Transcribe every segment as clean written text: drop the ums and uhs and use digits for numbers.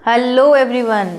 Hello everyone,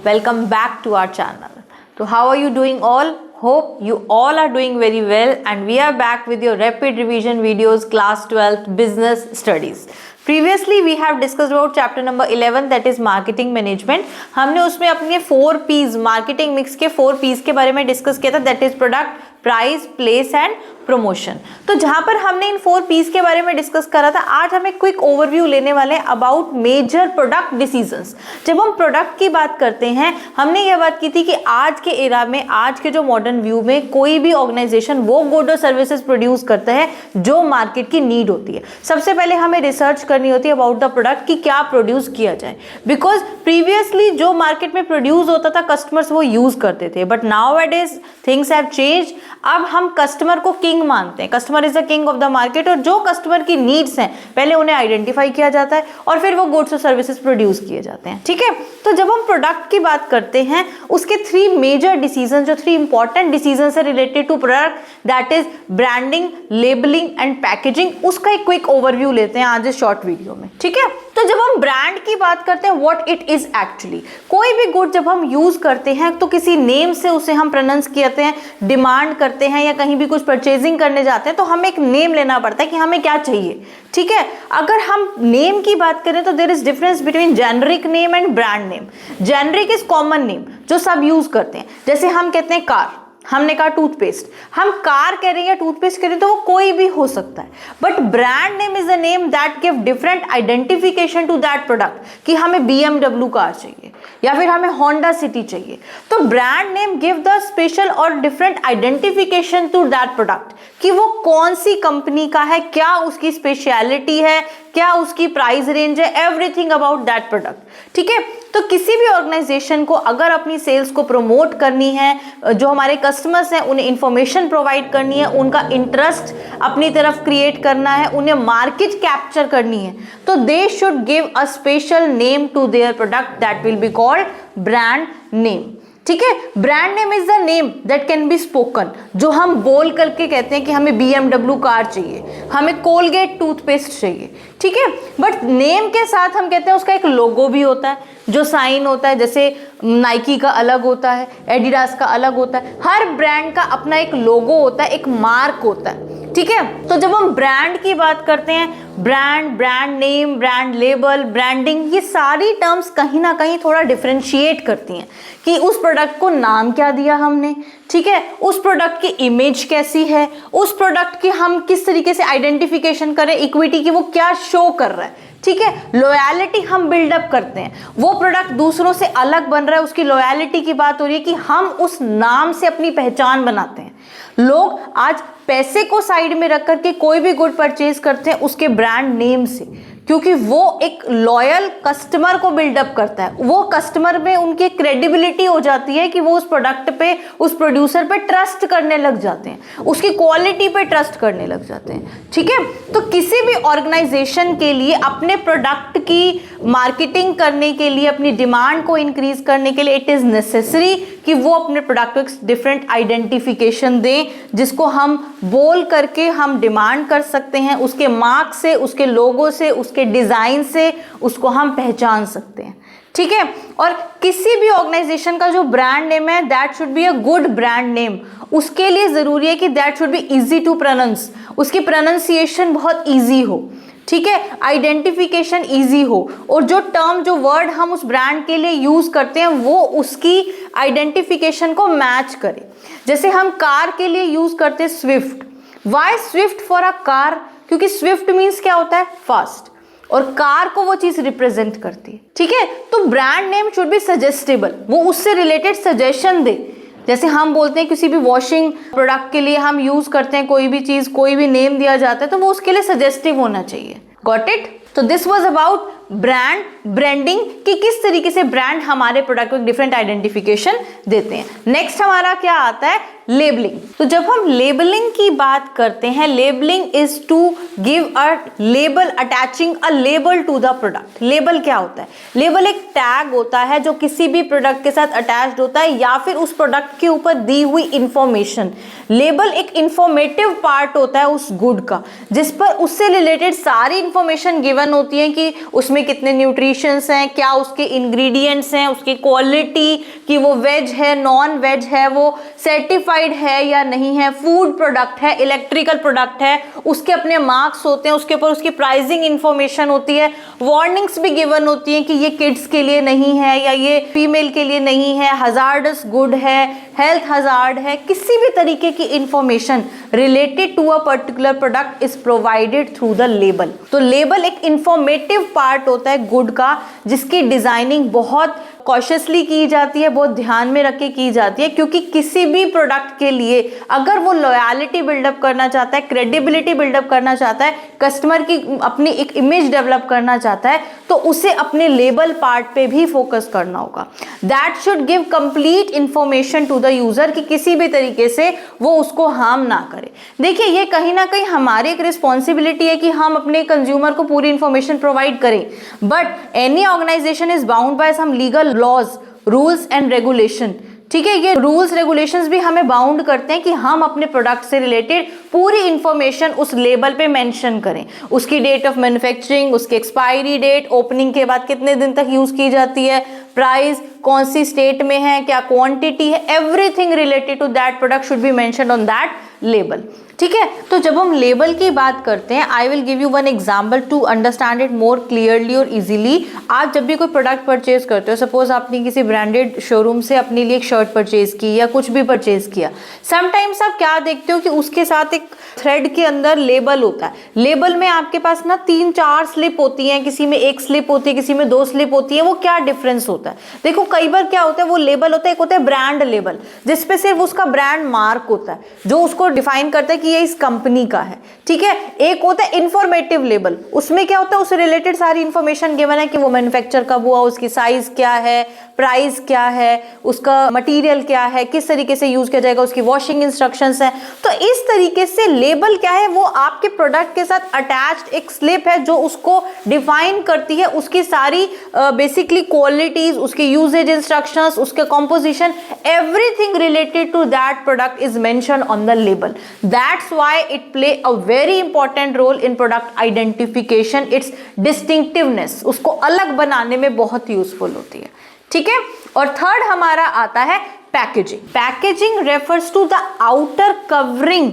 welcome back to our channel. So how are you doing all? Hope you all are doing very well and we are back with your rapid revision videos class 12th business studies. Previously we have discussed about chapter number 11 that is marketing management. हमने उसमें अपने 4 P's marketing mix के 4 P's के बारे में discuss किया था that is product, price, place and promotion. तो जहां पर हमने इन 4 P's के बारे में डिस्कस करा था, आज हम एक क्विक ओवरव्यू लेने वाले हैं अबाउट मेजर प्रोडक्ट डिसीजंस। जब हम प्रोडक्ट की बात करते हैं, हमने यह बात की थी कि आज के एरा में, आज के जो मॉडर्न व्यू में कोई भी ऑर्गेनाइजेशन वो गुड और सर्विसेज प्रोड्यूस करता है जो मार्केट की नीड होती है। सबसे पहले हमें रिसर्च करनी होती है अबाउट द प्रोडक्ट कि क्या प्रोड्यूस किया जाए, बिकॉज प्रीवियसली जो मार्केट में प्रोड्यूस होता था कस्टमर्स वो यूज करते थे, but nowadays things have changed. अब हम कस्टमर को किंग मानते हैं, customer is the king of the market, और जो कस्टमर की नीड्स हैं पहले उन्हें आइडेंटिफाई किया जाता है और फिर वो गुड्स और सर्विसेज प्रोड्यूस किए जाते हैं। ठीक है, तो जब हम प्रोडक्ट की बात करते हैं, उसके 3 मेजर डिसीजन, जो 3 इंपॉर्टेंट डिसीजन है related to product, that is branding, labelling and packaging, उसका एक क्विक ओवरव्यू लेते हैं आज इस शॉर्ट वीडियो में। ठीक है, तो जब हम ब्रांड की बात करते हैं, व्हाट इट इज एक्चुअली, कोई भी गुड जब हम यूज करते हैं तो किसी नेम से उसे हम प्रोनाउंस करते हैं, डिमांड करते हैं या कहीं भी कुछ परचेजिंग करने जाते हैं तो हमें एक नेम लेना पड़ता है कि हमें क्या चाहिए। ठीक है, अगर हम नेम की बात करें तो there is difference between generic name and brand name. Generic is common name जो सब यूज करते हैं, जैसे हम कहते हैं कार, हमने कहा टूथपेस्ट, हम कार कह रहे हैं या टूथपेस्ट कह रहे हैं तो वो कोई भी हो सकता है, but brand name is a name that give different identification to that product कि हमें BMW कार चाहिए या फिर हमें होंडा सिटी चाहिए। तो brand name give the special और different identification to that product कि वो कौन सी कंपनी का है, क्या उसकी स्पेशलिटी है, क्या उसकी प्राइस रेंज है, एवरीथिंग अबाउट दैट प्रोडक्ट। ठीक है, तो किसी भी ऑर्गेनाइजेशन को अगर अपनी सेल्स को प्रमोट करनी है, जो हमारे कस्टमर्स हैं उन्हें इंफॉर्मेशन प्रोवाइड करनी है, उनका इंटरेस्ट अपनी तरफ क्रिएट करना है, उन्हें मार्केट कैप्चर करनी है, तो they should give a special name to their product that will be called brand name. ठीक है, brand name is the name that can be spoken, जो हम बोल करके कहते हैं कि हमें BMW कार चाहिए, हमें कोलगेट टूथपेस्ट चाहिए। ठीक है, बट नेम के साथ हम कहते हैं उसका एक लोगो भी होता है, जो साइन होता है, जैसे नाइकी का अलग होता है, एडिडास का अलग होता है, हर ब्रांड का अपना एक लोगो होता है, एक मार्क होता है। ठीक है, तो जब हम ब्रांड की बात करते हैं, brand, brand name, brand label, branding, ये सारी टर्म्स कहीं ना कहीं थोड़ा डिफरेंशिएट करती हैं कि उस प्रोडक्ट को नाम क्या दिया हमने। ठीक है, उस प्रोडक्ट की इमेज कैसी है, उस प्रोडक्ट की हम किस तरीके से आइडेंटिफिकेशन करें, इक्विटी की वो क्या शो कर रहा है। ठीक है, लॉयलिटी हम बिल्डअप करते हैं, वो प्रोडक्ट दूसरों से अलग बन रहा है, उसकी लॉयलिटी की बात हो रही है कि हम उस नाम से अपनी पहचान बनाते हैं। लोग आज पैसे को साइड में रख करके कोई भी गुड परचेज करते हैं उसके ब्रांड नेम से, क्योंकि वो एक लॉयल कस्टमर को बिल्डअप करता है, वो कस्टमर में उनकी क्रेडिबिलिटी हो जाती है कि वो उस प्रोडक्ट पे, उस प्रोड्यूसर पे ट्रस्ट करने लग जाते हैं, उसकी क्वालिटी पे ट्रस्ट करने लग जाते हैं। ठीक है, तो किसी भी ऑर्गेनाइजेशन के लिए अपने प्रोडक्ट की मार्केटिंग करने के लिए, अपनी डिमांड को इंक्रीज करने के लिए इट इज नेसेसरी कि वो अपने प्रोडक्ट को एक डिफरेंट आइडेंटिफिकेशन दें, जिसको हम बोल करके हम डिमांड कर सकते हैं, उसके मार्क से, उसके लोगो से, उसके डिजाइन से उसको हम पहचान सकते हैं। ठीक है, और किसी भी ऑर्गेनाइजेशन का जो ब्रांड नेम है that should be a good brand name. उसके लिए जरूरी है कि that should be easy to pronounce, उसकी प्रोनाउंसिएशन बहुत इजी हो। ठीक है, आइडेंटिफिकेशन इजी हो, और जो टर्म, जो वर्ड हम उस ब्रांड के लिए यूज करते हैं वो उसकी आइडेंटिफिकेशन को मैच करे। जैसे हम कार के लिए यूज करते हैं Swift. Why Swift for a car? क्योंकि स्विफ्ट मीन्स क्या होता है, फास्ट, और कार को वो चीज रिप्रेजेंट करती है। ठीक है, तो brand name should be suggestible, वो उससे रिलेटेड सजेशन दे। जैसे हम बोलते हैं किसी भी वॉशिंग प्रोडक्ट के लिए हम यूज करते हैं कोई भी चीज, कोई भी नेम दिया जाता है तो वो उसके लिए सजेस्टिव होना चाहिए। Got it? तो this was about brand, branding, कि किस तरीके से ब्रांड हमारे प्रोडक्ट को एक डिफरेंट आइडेंटिफिकेशन देते हैं। नेक्स्ट हमारा क्या आता है, लेबलिंग। तो जब हम लेबलिंग की बात करते हैं, labelling is to give a label, attaching a label to the product. Label क्या होता है? लेबल एक टैग होता है जो किसी भी प्रोडक्ट के साथ अटैच्ड होता है या फिर उस प्रोडक्ट के ऊपर दी हुई इंफॉर्मेशन। लेबल एक इंफॉर्मेटिव पार्ट होता है उस गुड का, जिस पर उससे रिलेटेड सारी इंफॉर्मेशन गिवन होती है कि उसमें कितने न्यूट्रिएंट्स न्यूट्रिशंस हैं, क्या उसके इंग्रेडिएंट्स हैं, उसकी क्वालिटी कि वो वेज है नॉन वेज है, वो सर्टिफाइड है या नहीं है, फूड प्रोडक्ट है इलेक्ट्रिकल प्रोडक्ट है, उसके अपने मार्क्स होते हैं, उसके ऊपर उसकी प्राइसिंग इंफॉर्मेशन होती है, वार्निंग्स भी गिवन होती हैं कि ये किड्स के लिए नहीं है या ये फीमेल के लिए नहीं है, हजार्डस गुड है, हेल्थ हजार्ड है, किसी भी तरीके की information related to a particular product is provided through the label. तो लेबल एक इंफॉर्मेटिव पार्ट होता है गुड का, जिसकी डिजाइनिंग बहुत कॉशियसली की जाती है, बहुत ध्यान में रख के की जाती है, क्योंकि किसी भी प्रोडक्ट के लिए अगर वो लॉयलिटी बिल्डअप करना चाहता है, क्रेडिबिलिटी बिल्डअप करना चाहता है, कस्टमर की अपनी एक इमेज डेवलप करना चाहता है, तो उसे अपने लेबल पार्ट पे भी फोकस करना होगा। That should give complete information to the user कि किसी भी तरीके से वो उसको हार्म ना करे। देखिए ये कहीं ना कहीं हमारी एक रिस्पॉन्सिबिलिटी है कि हम अपने कंज्यूमर को पूरी इंफॉर्मेशन प्रोवाइड करें, but any organization is bound by some legal laws, rules and regulation. ठीक है, ये रूल्स रेगुलेशंस भी हमें बाउंड करते हैं कि हम अपने प्रोडक्ट से रिलेटेड पूरी इंफॉर्मेशन उस लेबल पे मेंशन करें, उसकी डेट ऑफ मैन्युफैक्चरिंग, उसकी एक्सपायरी डेट, ओपनिंग के बाद कितने दिन तक यूज की जाती है, प्राइस, कौन सी स्टेट में है, क्या क्वांटिटी है, everything related to that product should be mentioned on that label. ठीक है, तो जब हम लेबल की बात करते हैं, I will give you one example to understand it more clearly और इजीली। आप जब भी कोई प्रोडक्ट परचेज करते हो, सपोज आपने किसी ब्रांडेड शोरूम से अपने लिए एक शर्ट परचेज की या कुछ भी परचेज किया, समटाइम्स आप क्या देखते हो कि उसके साथ एक थ्रेड के अंदर लेबल होता है। लेबल में आपके पास ना 3-4 स्लिप होती हैं, किसी में 1 स्लिप होती है, किसी में 2 स्लिप होती है। वो क्या डिफरेंस होता है? देखो कई बार क्या होता है, वो लेबल होता है, एक होता है ब्रांड लेबल जिसपे सिर्फ उसका ब्रांड मार्क होता है जो उसको डिफाइन करता है कि ये इस कंपनी का है। ठीक है, एक होता है इंफॉर्मेटिव लेबल, उसमें क्या होता है, उससे रिलेटेड सारी इंफॉर्मेशन गिवन है कि वो मैन्युफैक्चर कब हुआ, उसकी साइज क्या है, प्राइस क्या है, उसका मटेरियल क्या है, किस तरीके से यूज किया जाएगा, उसकी वॉशिंग इंस्ट्रक्शंस हैं। तो इस तरीके से लेबल क्या है, वो आपके प्रोडक्ट के साथ अटैच्ड एक स्लिप है जो उसको डिफाइन करती है, उसकी सारी बेसिकली क्वालिटीज, उसके यूजेज इंस्ट्रक्शंस, उसके composition, everything related to that product is mentioned on the label. That's why it play a very important role in product identification. Its distinctiveness, उसको अलग बनाने में बहुत यूजफुल होती है। ठीक है, और थर्ड हमारा आता है packaging. Packaging refers to the outer covering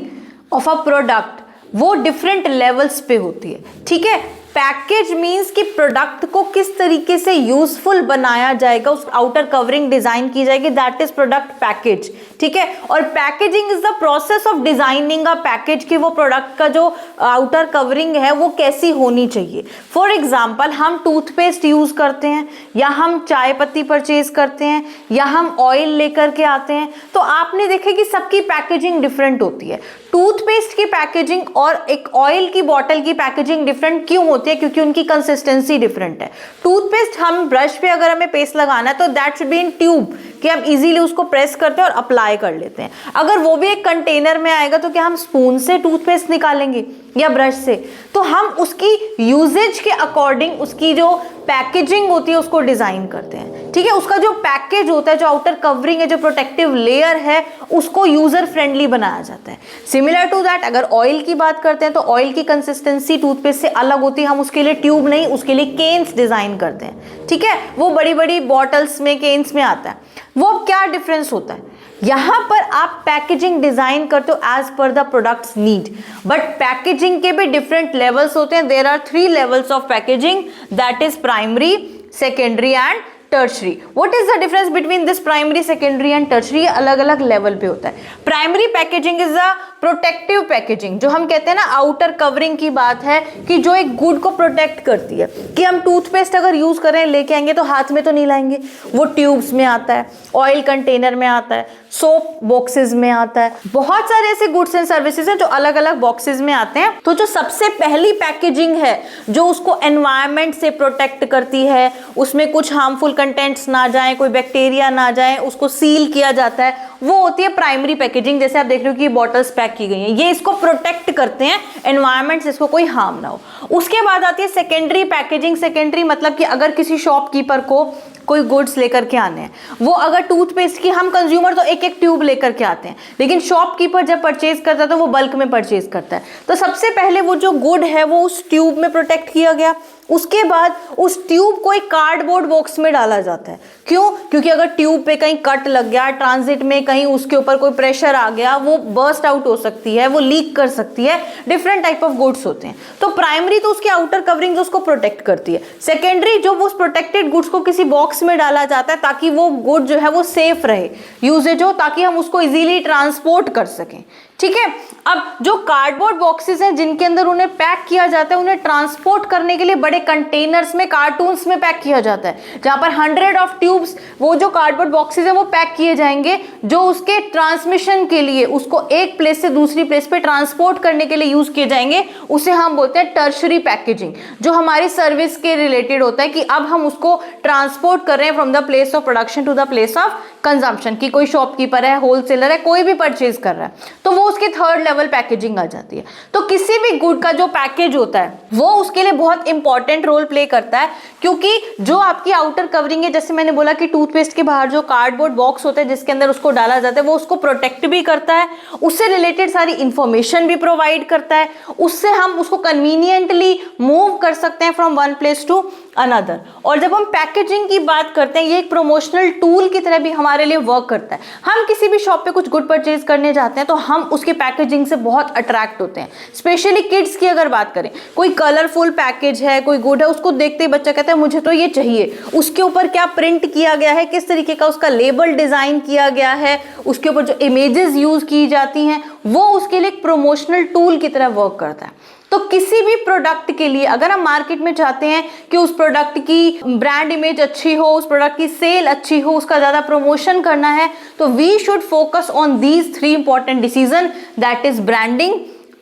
of a product. वो डिफरेंट लेवल्स पे होती है। ठीक है, पैकेज मींस कि प्रोडक्ट को किस तरीके से यूजफुल बनाया जाएगा, उस आउटर कवरिंग डिजाइन की जाएगी, दैट इज प्रोडक्ट पैकेज। ठीक है, और packaging is the process of designing a package कि वो प्रोडक्ट का जो आउटर कवरिंग है वो कैसी होनी चाहिए। फॉर एग्जाम्पल, हम टूथपेस्ट यूज करते हैं, या हम चाय पत्ती परचेज करते हैं, या हम ऑयल लेकर के आते हैं, तो आपने देखा कि सबकी पैकेजिंग डिफरेंट होती है। टूथपेस्ट की पैकेजिंग और एक ऑयल की बॉटल की पैकेजिंग डिफरेंट क्यों होती है? क्योंकि उनकी कंसिस्टेंसी डिफरेंट है। टूथपेस्ट हम ब्रश पे अगर हमें पेस्ट लगाना है तो that should be in tube, कि हम इजीली उसको प्रेस करते हैं और अप्लाई कर लेते हैं। अगर वो भी एक कंटेनर में आएगा तो क्या हम स्पून से टूथपेस्ट निकालेंगे या ब्रश से? तो हम उसकी यूजेज के अकॉर्डिंग उसकी जो पैकेजिंग होती है उसको डिजाइन करते हैं। ठीक है, उसका जो पैकेज होता है, जो आउटर कवरिंग है, जो प्रोटेक्टिव लेयर है, उसको यूजर फ्रेंडली बनाया जाता है। सिमिलर टू दैट, अगर ऑयल की बात करते हैं तो ऑयल की कंसिस्टेंसी टूथपेस्ट से अलग होती है। हम उसके लिए ट्यूब नहीं, उसके लिए केन्स डिजाइन करते हैं। ठीक है, वो बड़ी बड़ी बॉटल्स में, केन्स में आता है। वो क्या डिफरेंस होता है? यहां पर आप पैकेजिंग डिजाइन करते हो as per the products need, but packaging के भी डिफरेंट लेवल्स होते हैं। There are 3 levels of packaging, that is primary, secondary and tertiary. What is the difference between this primary, secondary and tertiary? अलग अलग level पे होता है। Primary packaging is the protective packaging, जो हम कहते हैं ना, आउटर कवरिंग की बात है कि जो एक गुड को प्रोटेक्ट करती है, कि हम टूथपेस्ट अगर यूज करें, लेके आएंगे तो हाथ में तो नहीं लाएंगे, वो ट्यूब्स में आता है, ऑयल कंटेनर में आता है, सोप बॉक्सेस में आता है, बहुत सारे ऐसे गुड्स एंड सर्विसेज हैं जो अलग अलग बॉक्सेस में आते हैं। तो जो सबसे पहली पैकेजिंग है जो उसको एनवायरनमेंट से प्रोटेक्ट करती है, उसमें कुछ हार्मफुल कंटेंट्स ना जाए, कोई बैक्टीरिया ना जाए, उसको सील किया जाता है, वो होती है प्राइमरी पैकेजिंग। जैसे आप देख रहे हो कि बॉटल्स पैक की गई हैं, ये इसको प्रोटेक्ट करते हैं एनवायरनमेंट से, इसको कोई हार्म ना हो। उसके बाद आती है सेकेंडरी पैकेजिंग। सेकेंडरी मतलब कि अगर किसी शॉपकीपर को कोई गुड्स लेकर के आने हैं, वो अगर टूथपेस्ट की हम कंज्यूमर तो एक एक ट्यूब लेकर के आते हैं, लेकिन शॉपकीपर जब परचेज करता है तो वो बल्क में परचेज करता है। तो सबसे पहले वो जो गुड है वो उस ट्यूब में प्रोटेक्ट किया गया, उसके बाद उस ट्यूब को एक कार्डबोर्ड बॉक्स में डाला जाता है। क्यों? क्योंकि अगर ट्यूब पे कहीं कट लग गया, ट्रांजिट में कहीं उसके ऊपर कोई प्रेशर आ गया, वो बर्स्ट आउट हो सकती है, वो लीक कर सकती है, डिफरेंट टाइप ऑफ गुड्स होते हैं। तो प्राइमरी तो उसकी आउटर कवरिंग उसको प्रोटेक्ट करती है, सेकेंडरी जो उस प्रोटेक्टेड गुड्स को किसी बॉक्स में डाला जाता है ताकि वो गुड जो है वो सेफ रहे, यूजेज हो, ताकि हम उसको इजीली ट्रांसपोर्ट कर सकें। ठीक है, अब जो कार्डबोर्ड बॉक्सेस हैं जिनके अंदर उन्हें पैक किया जाता है, उन्हें ट्रांसपोर्ट करने के लिए बड़े कंटेनर्स में, कार्टून्स में पैक किया जाता है, जहां पर 100 ऑफ ट्यूब्स वो जो कार्डबोर्ड बॉक्सेस है वो पैक किए जाएंगे, जो उसके ट्रांसमिशन के लिए, उसको एक प्लेस से दूसरी प्लेस पे ट्रांसपोर्ट करने के लिए यूज किए जाएंगे। उसे हम बोलते हैं टर्शरी पैकेजिंग, जो हमारी सर्विस के रिलेटेड होता है कि अब हम उसको ट्रांसपोर्ट कर रहे हैं from the place of production to the place of consumption, की कोई शॉपकीपर है, होलसेलर है, कोई भी परचेज कर रहा है, तो वो उसकी थर्ड लेवल पैकेजिंग आ जाती है। तो किसी भी गुड का जो पैकेज होता है वो उसके लिए बहुत इंपॉर्टेंट रोल प्ले करता है, क्योंकि जो आपकी आउटर कवरिंग है, जैसे मैंने बोला कि टूथपेस्ट के बाहर जो कार्डबोर्ड बॉक्स होता है जिसके अंदर उसको डाला जाता है, वो उसको प्रोटेक्ट भी करता है, उससे रिलेटेड सारी इंफॉर्मेशन भी प्रोवाइड करता है, उससे हम उसको कन्वीनियंटली मूव कर सकते हैं from one place to another. और जब हम पैकेजिंग की बात करते हैं, ये एक प्रमोशनल टूल की तरह भी हमारे लिए वर्क करता है। हम किसी भी शॉप पे कुछ गुड परचेज करने जाते हैं तो हम उसके पैकेजिंग से बहुत अट्रैक्ट होते हैं। स्पेशली किड्स की अगर बात करें, कोई कलरफुल पैकेज है, कोई गुड है, उसको देखते ही बच्चा कहता है मुझे तो ये चाहिए, उसके ऊपर क्या प्रिंट किया गया है, किस तरीके का उसका लेबल डिजाइन किया गया है, उसके ऊपर जो इमेजेस यूज की जाती हैं, वो उसके लिए एक प्रमोशनल टूल की तरह वर्क करता है। तो किसी भी प्रोडक्ट के लिए अगर हम मार्केट में चाहते हैं कि उस प्रोडक्ट की ब्रांड इमेज अच्छी हो, उस प्रोडक्ट की सेल अच्छी हो, उसका ज्यादा प्रमोशन करना है, तो we should focus on these 3 important decision, that is branding,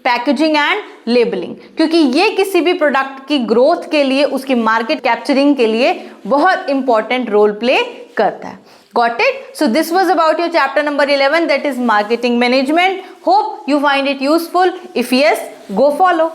packaging and labelling, क्योंकि ये किसी भी प्रोडक्ट की ग्रोथ के लिए, उसकी मार्केट कैप्चरिंग के लिए बहुत इंपॉर्टेंट रोल प्ले करता है। Got it? So this was about your chapter number 11, that is marketing management. Hope you find it useful. If yes, go follow.